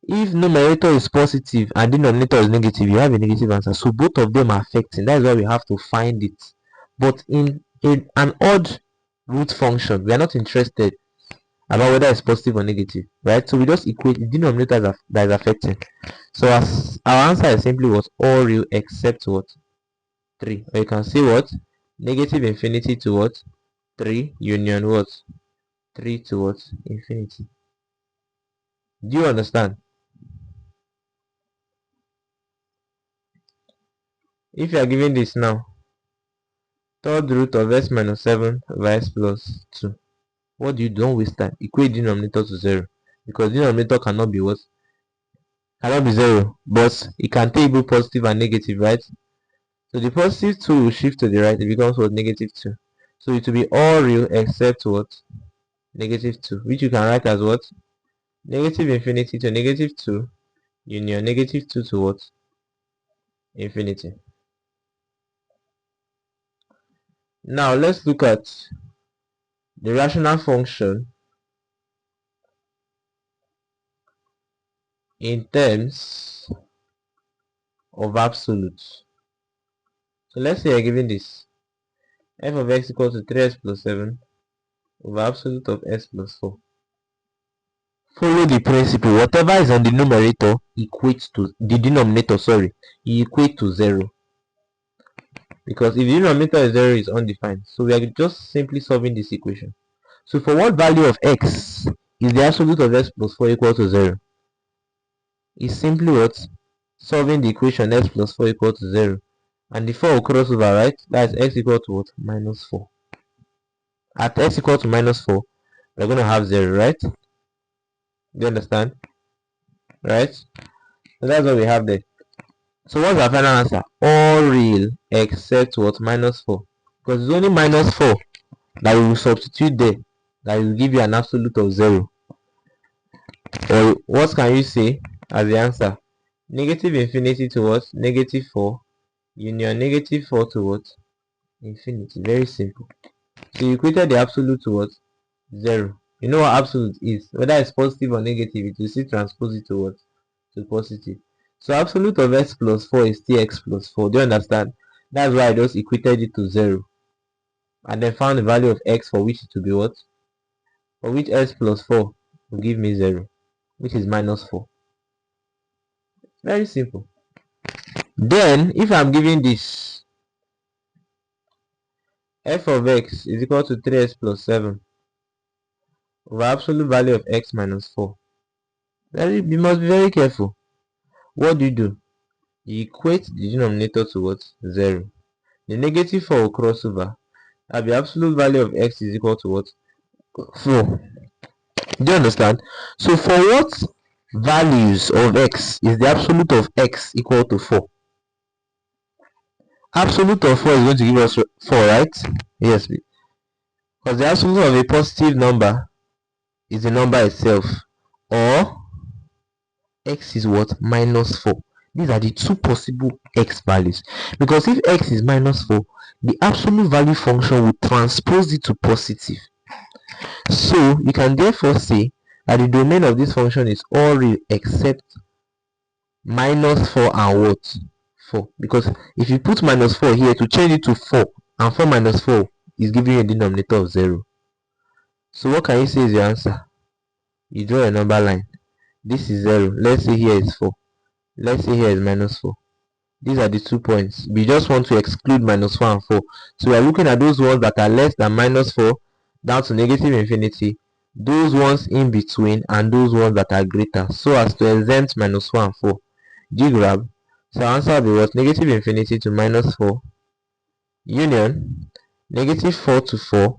If numerator is positive and denominator is negative, you have a negative answer. So both of them are affecting. That's why we have to find it. But in an odd root function, we are not interested about whether it's positive or negative, right? So we just equate the denominator that is affecting. So as our answer is simply what? All real except what? 3. Or you can say what? Negative infinity to what? 3 union what? 3 to what? Infinity. Do you understand? If you are given this now, third root of s minus 7 over s plus 2. What do you do? Don't waste time. Equate denominator to 0. Because denominator cannot be what? Cannot be 0. But it can take both positive and negative, right? So the positive 2 will shift to the right. It becomes what? Negative 2. So it will be all real except what? Negative 2. Which you can write as what? Negative infinity to negative 2 union negative 2 to what? Infinity. Now let's look at the rational function in terms of absolutes. So let's say you're given this: f of x equals to 3s plus 7 over absolute of s plus 4. Follow the principle. Whatever is on the numerator equates to the denominator, equate to 0. Because if the denominator is 0, is undefined. So we are just simply solving this equation. So for what value of x is the absolute of s plus 4 equal to 0? Is simply what? Solving the equation x plus 4 equal to 0. And the 4 will cross over, right? That's x equal to what? Minus 4. At x equal to minus 4, we're going to have 0, right? Do you understand? Right? So that's what we have there. So what's our final answer? All real except what? Minus 4. Because it's only minus 4 that we will substitute there, that will give you an absolute of 0. Or what can you say as the answer? Negative infinity to what? Negative 4 union negative 4 to what? Infinity. Very simple. So you equated the absolute to what? 0. You know what absolute is. Whether it's positive or negative, it will still transpose it to what? To positive. So absolute of x plus 4 is still x plus 4. Do you understand? That's why I just equated it to 0. And then found the value of x for which it will be what? For which x plus 4 will give me 0. Which is minus 4. Very simple. Then, if I'm giving this, f of x is equal to 3x plus 7 over absolute value of x minus 4. You must be very careful. What do? You equate the denominator to what? 0. The negative 4 will cross over. And the absolute value of x is equal to what? 4. Do you understand? So for what values of x is the absolute of x equal to 4? Absolute of 4 is going to give us 4, right? Yes. Because the absolute of a positive number is the number itself. Or x is what? Minus 4. These are the two possible x values. Because if x is minus 4, the absolute value function will transpose it to positive. So you can therefore say that the domain of this function is all real except minus 4 and what? 4. Because if you put minus 4 here to change it to 4, and 4 minus 4 is giving you a denominator of 0. So what can you say is your answer? You draw a number line. This is 0. Let's say here is 4. Let's say here is minus 4. These are the 2 points. We just want to exclude minus 4 and 4. So we are looking at those ones that are less than minus 4 down to negative infinity, those ones in between, and those ones that are greater, so as to exempt minus 4 and 4. Do you grab? So our answer will be what? Negative infinity to minus 4 union negative 4 to 4,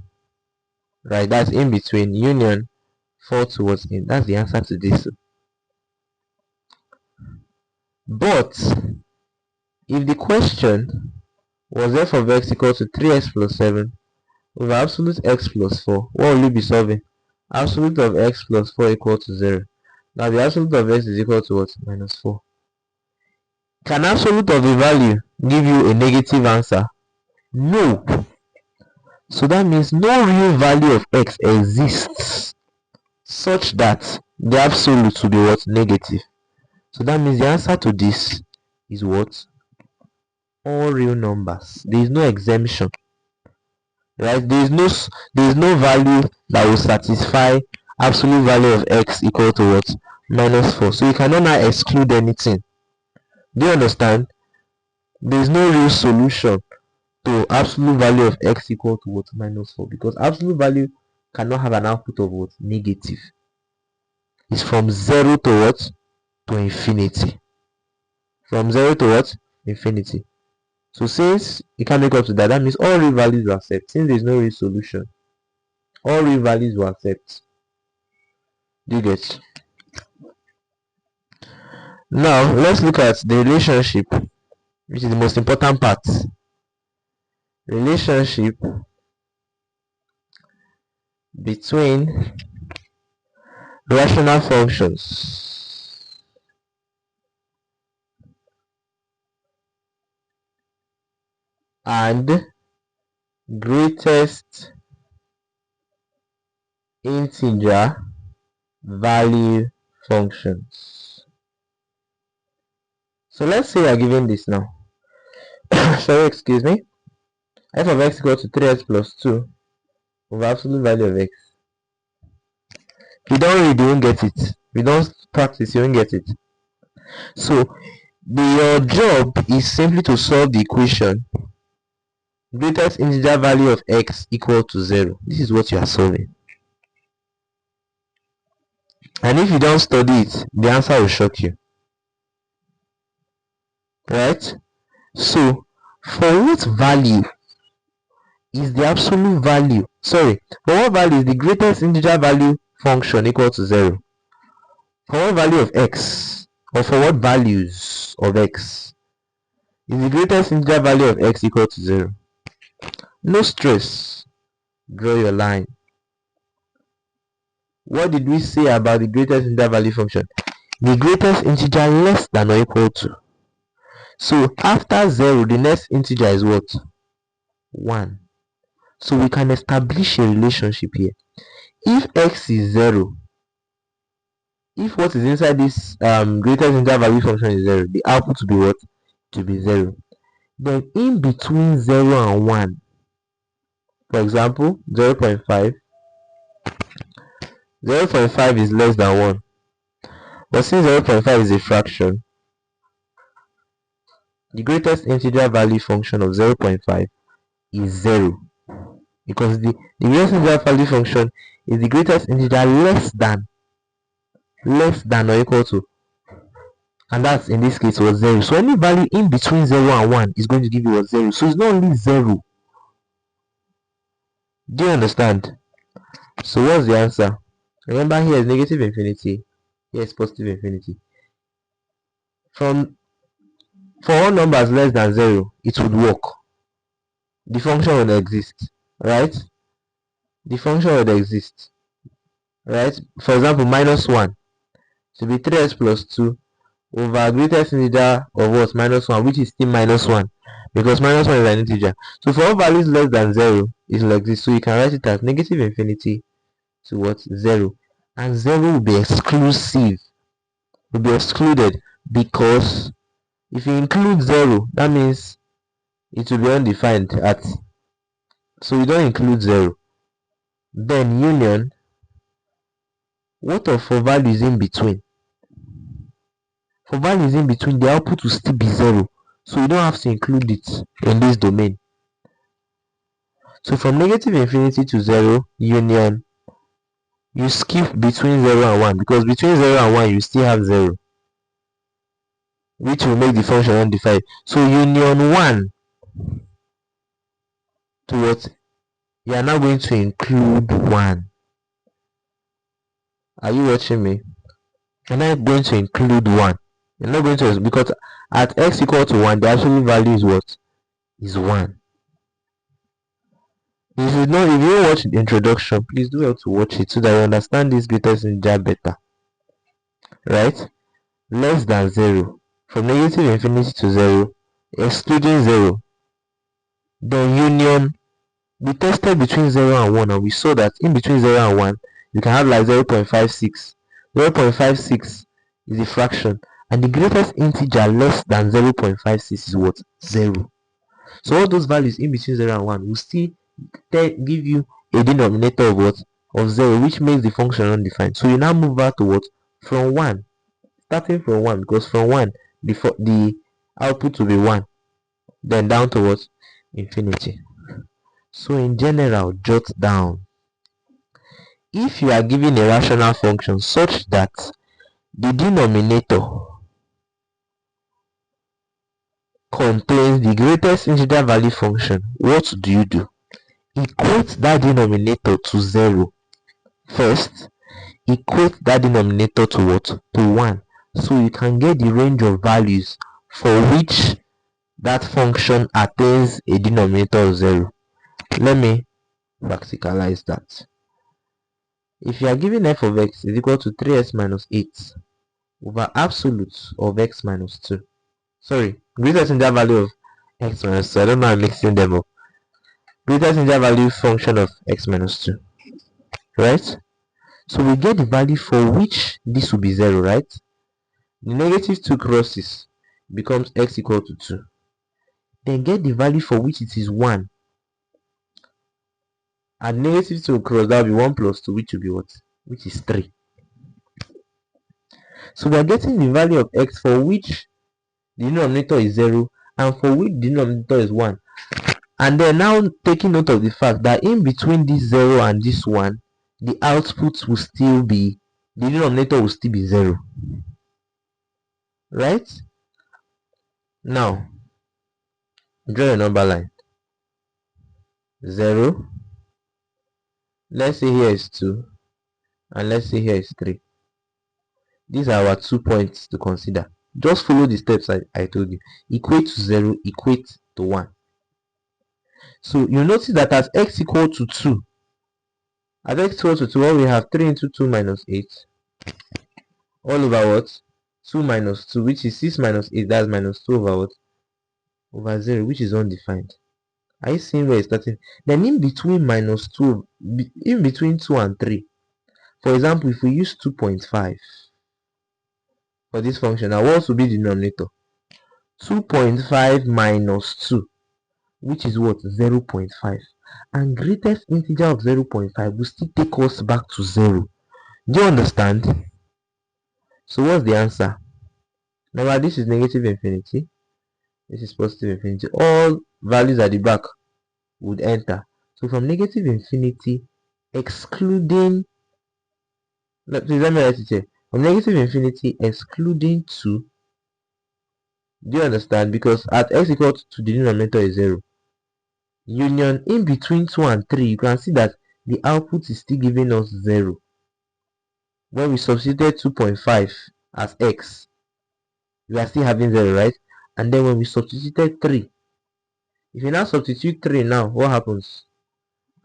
right? That's in between, union 4 towards in. That's the answer to this. But if the question was f of x equal to 3x plus 7 over absolute x plus 4. What will you be solving? Absolute of x plus 4 equal to 0. Now the absolute of x is equal to what? Minus 4. Can absolute of a value give you a negative answer? No. So that means no real value of x exists such that the absolute will be what? Negative. So that means the answer to this is what? All real numbers. There is no exemption. Right? There is no value that will satisfy absolute value of x equal to what? Minus 4. So you cannot now exclude anything. Do you understand? There is no real solution to absolute value of x equal to what? Minus 4, because absolute value cannot have an output of what? Negative. It's from 0 to what? To infinity. From 0 to what? Infinity. So since you can't make up to that, that means all real values will accept. Since there is no real solution, all real values will accept. Do you get? Now let's look at the relationship, which is the most important part. Relationship between rational functions and greatest integer value functions. So let's say you're given this now. Sorry, excuse me. F of x equal to 3x plus 2 over absolute value of x. If you don't read, you won't get it. If you don't practice, you won't get it. So your job is simply to solve the equation greatest integer value of x equal to 0. This is what you are solving. And if you don't study it, the answer will shock you. Right? So for what value is the absolute value? Sorry, for what value is the greatest integer value function equal to 0? For what value of x, or for what values of x is the greatest integer value of x equal to 0? No stress. Draw your line. What did we say about the greatest integer value function? The greatest integer less than or equal to. So after 0, the next integer is what? 1. So we can establish a relationship here. If x is 0, if what is inside this greatest integer value function is 0, the output to be what? To be 0. Then in between 0 and 1, for example, 0.5, 0.5 is less than 1. But since 0.5 is a fraction, the greatest integer value function of 0.5 is 0. Because the greatest integer value function is the greatest integer less than or equal to, and that's in this case was 0. So any value in between 0 and 1 is going to give you a 0. So it's not only 0. Do you understand? So what's the answer? Remember, here is negative infinity, here is positive infinity. For all numbers less than 0, it would work. The function would exist, right? The function would exist, right? For example, minus 1 to be 3x plus 2 over greatest integer of what? Minus 1, which is still minus 1, because minus 1 is an integer. So for all values less than 0, it's like this. So you can write it as negative infinity to what? 0. And 0 will be exclusive, will be excluded, because if you include 0, that means it will be undefined at. So you don't include 0. Then union, what of for values in between? For values in between, the output will still be 0. So you don't have to include it in this domain. So from negative infinity to 0, union, you skip between 0 and 1, because between 0 and 1 you still have 0, which will make the function undefined. So union 1 to what? You are now going to include 1. Are you watching me? You're not going to include 1. You're not going to, because at x equal to 1, the absolute value is what? Is 1. If you watch the introduction, please do well to watch it so that you understand this greatest integer better. Right? Less than 0. From negative infinity to 0, excluding 0. Then union. We tested between 0 and 1 and we saw that in between 0 and 1, you can have like 0.56. 0.56 is a fraction, and the greatest integer less than 0.56 is what? 0. So all those values in between 0 and 1 will still give you a denominator of what? Of 0, which makes the function undefined. So you now move back to what? From 1. Starting from 1, because from 1, the output will be 1. Then down to what? Infinity. So in general, jot down. If you are given a rational function such that the denominator contains the greatest integer value function, what do? Equate that denominator to 0 first. Equate that denominator to what? To 1. So you can get the range of values for which that function attains a denominator of 0. Let me practicalize that. If you are given f of x is equal to 3x minus 8 over absolute of x minus 2. Sorry, greatest integer value of x minus 2. I don't know, I'm mixing them up. Greatest integer value function of x minus 2. Right? So we get the value for which this will be 0, right? The negative 2 crosses becomes x equal to 2. Then get the value for which it is 1. And negative 2 cross, that will be 1 plus 2, which will be what? Which is 3. So we are getting the value of x for which the denominator is 0 and for which the denominator is 1. And then now taking note of the fact that in between this 0 and this 1, the output will still be, the denominator will still be 0. Right? Now, draw a number line. 0. Let's say here is 2. And let's say here is 3. These are our 2 points to consider. Just follow the steps I told you. Equate to 0, equate to 1. So you notice that as x equal to 2, at x equal to 2, what we have 3 into 2 minus 8. All over what? 2 minus 2, which is 6 minus 8, that's minus 2 over what? Over 0, which is undefined. Are you seeing where it's starting? Then in between minus 2, in between 2 and 3, for example, if we use 2.5 for this function, now what will be the denominator? 2.5 minus 2, which is what? 0.5. And greatest integer of 0.5 will still take us back to 0. Do you understand? So what's the answer? Now this is negative infinity. This is positive infinity. All values at the back would enter. So from negative infinity, excluding, let me write it here. From negative infinity, excluding 2. Do you understand? Because at x equal to 2, the denominator is 0. Union in between 2 and 3, you can see that the output is still giving us 0. When we substituted 2.5 as x, we are still having 0, right? And then when we substituted 3, if you now substitute 3 now, what happens?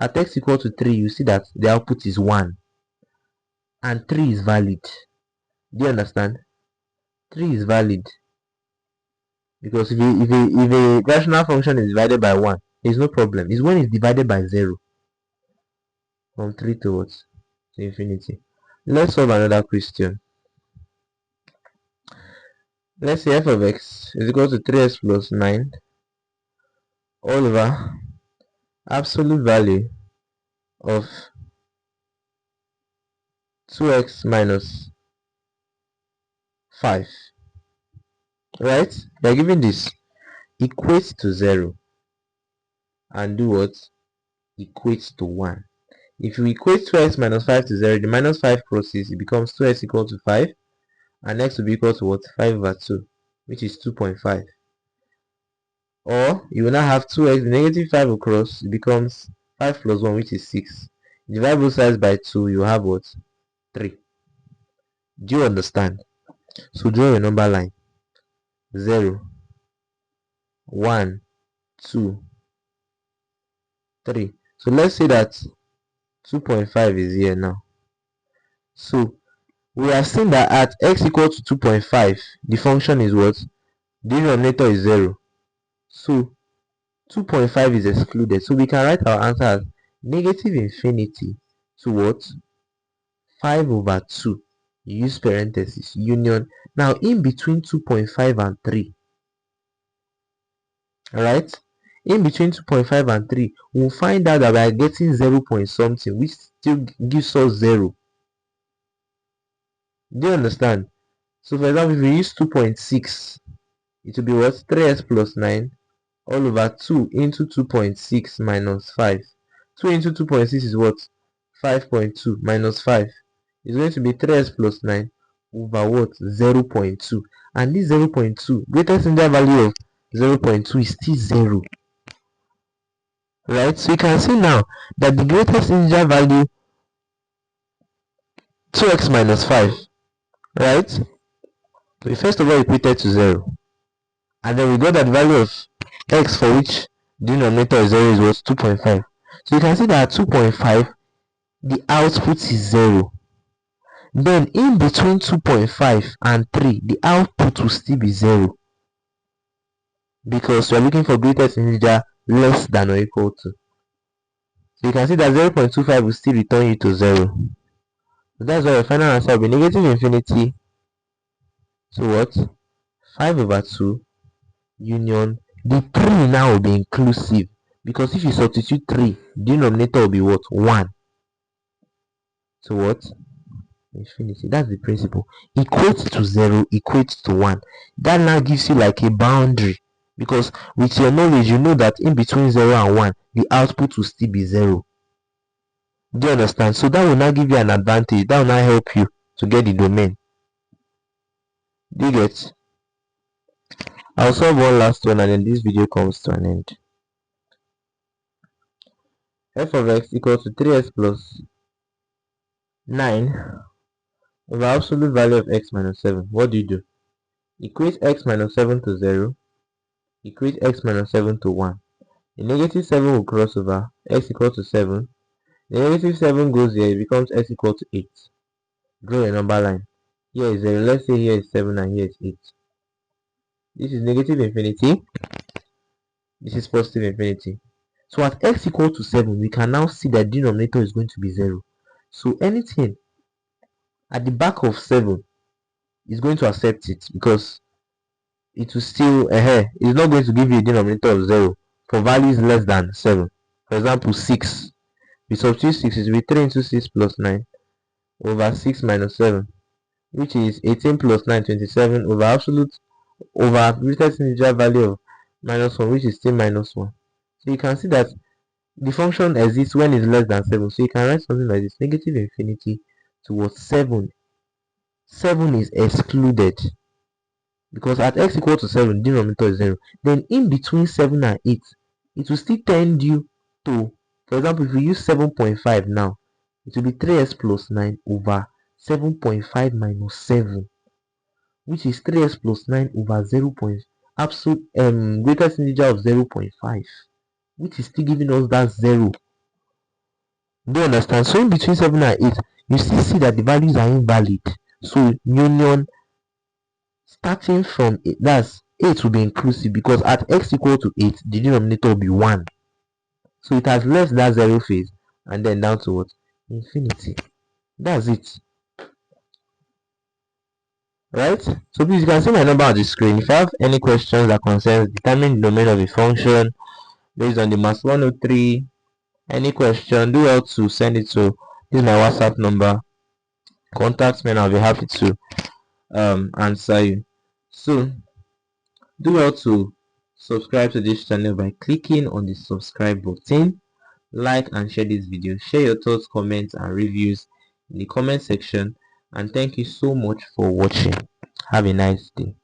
At x equal to 3, you see that the output is 1. And 3 is valid. Do you understand? 3 is valid. Because if a rational function is divided by 1, there's no problem. It's when it's divided by 0. From 3 towards to infinity. Let's solve another question. Let's say f of x is equal to 3x plus 9 all over absolute value of 2x minus 5. Right? By giving this, equate to 0 and do what? Equate to 1. If you equate 2x minus 5 to 0, the minus 5 crosses, it becomes 2x equal to 5, and x will be equal to what? 5 over 2, which is 2.5. Or you will now have 2x, the negative 5 will cross, it becomes 5 plus 1, which is 6. Divide both sides by 2, you have what? 3. Do you understand? So draw a number line. 0, 1, 2, 3. So let's say that 2.5 is here now. So we are seeing that at x equal to 2.5, the function is what? The denominator is 0. So 2.5 is excluded. So we can write our answer as negative infinity to what? 5 over 2. You use parenthesis, union. Now in between 2.5 and 3. Alright? In between 2.5 and 3, we'll find out that we are getting 0 point something, which still gives us 0. Do you understand? So for example, if we use 2.6, it will be what? 3x plus 9 all over 2 into 2.6 minus 5. 2 into 2.6 is what? 5.2 minus 5 is going to be 3x plus 9 over what? 0.2. And this 0.2, greatest integer value of 0.2 is still 0. Right? So you can see now that the greatest integer value 2x minus 5. Right? We first of all equated to 0. And then we got that value of x for which the denominator is 0 is what? 2.5. So you can see that at 2.5 the output is 0. Then in between 2.5 and 3 the output will still be 0, because we are looking for greatest integer less than or equal to. So you can see that 0.25 will still return you to 0. So that's why your final answer will be negative infinity to what? 5 over 2 union. The 3 now will be inclusive, because if you substitute 3, the denominator will be what? 1. So what? Infinity. That's the principle. Equates to 0, equates to 1. That now gives you like a boundary, because with your knowledge you know that in between 0 and 1 the output will still be 0. Do you understand? So that will now give you an advantage. That will now help you to get the domain. Do you get? I'll solve one last one and then this video comes to an end. F of x equals to 3x plus 9 over absolute value of x minus 7. What do? Equate x minus 7 to 0. Equate x minus 7 to 1. The negative 7 will cross over, x equal to 7. The negative 7 goes here, it becomes x equal to 8. Draw a number line. Here is 0, let's say here is 7 and here is 8. This is negative infinity. This is positive infinity. So at x equal to 7, we can now see that denominator is going to be 0. So anything at the back of 7 is going to accept it, because it will still it's not going to give you a denominator of 0 for values less than 7. For example, 6. We substitute 6, it will be 3 into 6 plus 9 over 6 minus 7, which is 18 plus 9, 27 over absolute over greatest integer value of minus 1, which is still minus 1. So you can see that the function exists when it's less than 7. So you can write something like this: negative infinity towards 7. 7 is excluded, because at x equal to 7 denominator is 0. Then in between 7 and 8 it will still tend you to, for example, if we use 7.5 now, it will be 3x plus 9 over 7.5 minus 7, which is 3x plus 9 over 0. Absolute greatest integer of 0.5, which is still giving us that 0. Do you understand? So in between 7 and 8 you still see that the values are invalid. So union starting from 8, that's 8 will be inclusive, because at x equal to 8 the denominator will be 1. So it has left that 0 phase and then down to what? Infinity. That's it. Right? So please, you can see my number on the screen. If you have any questions that concerns determining the domain of a function based on the math 103, any question, do well to send it to this is my WhatsApp number. Contact me and I'll be happy to answer you. So do well to subscribe to this channel by clicking on the subscribe button. Like and share this video. Share your thoughts, comments and reviews in the comment section, and thank you so much for watching. Have a nice day.